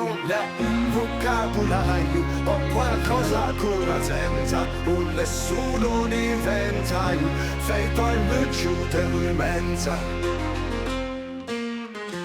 non è un vocabolario o qualcosa con la senza, un nessuno diventa il feito al immensa.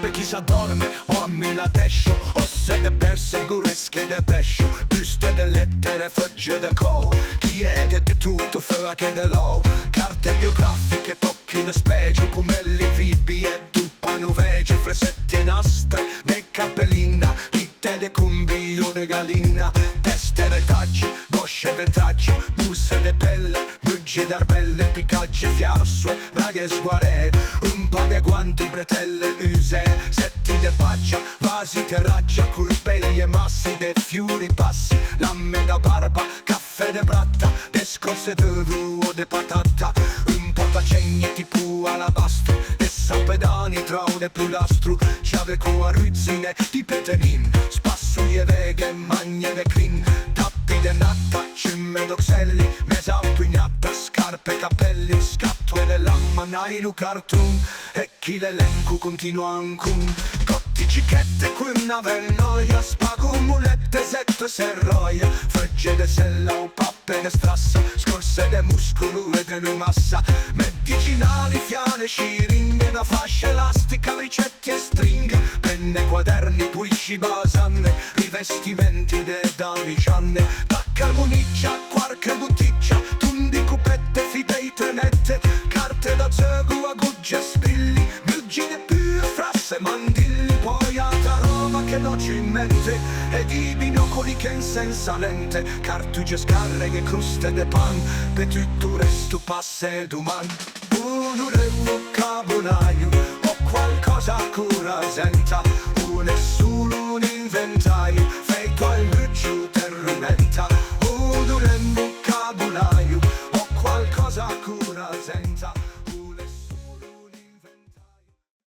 Per chi s'addorme o a Miladescio o se ne persegure schede pescio, buste de lettere, fogge de co, chi è che di tutto farà che de lo, carte biografiche, tocchi le specie, pomelli vibi e dupano vege, fresetti e nastre, ne cappellina, litte de cumbione gallina, teste retaggi, gosce vetraggi, busse de pelle, bugge d'arbelle, picacce, fiarsue, raghe sguarè, un po' di guanti, bretelle, muse, setti de paccia, vasi terraccia, colpelli e massi de fiori passi, lamme da barba, caffè de bratta, descosse de ruo de patata, un po' d'acegne tipo alabastro, de sapedani tra de pilastro, chiave con ruzzine di peterin, spassoli e veghe, magne de crin, tappi de natta, cimme d'oxelli, mesa impugnata, scarpe, capelli, scatole, lamma, nailu, cartoon, e chi l'elenco continua ancun, cotti, cicchette, quinna, noia, spago, mulette, setto, serroia, fregge de sella o pappe ne strassa, scorse de muscolo e de massa, medicinali, fiale, sciringhe, una fascia elastica, ricetti e stringhe, penne, quaderni, puisci, basanne, rivestimenti de damicianne, da carboniccia, qualche botticcia, tundi, cupette, fidei, tenette, carte da zegu, agugge, spilli, bulgine, pure, frasse, mandilli, poi altra roba che non ci in mente, ed i binocoli che insensa lente, cartugie, scarreghe, cruste de pan, per tutto resto passe d'uman. Un vocabolario o qualcosa che rasenta, un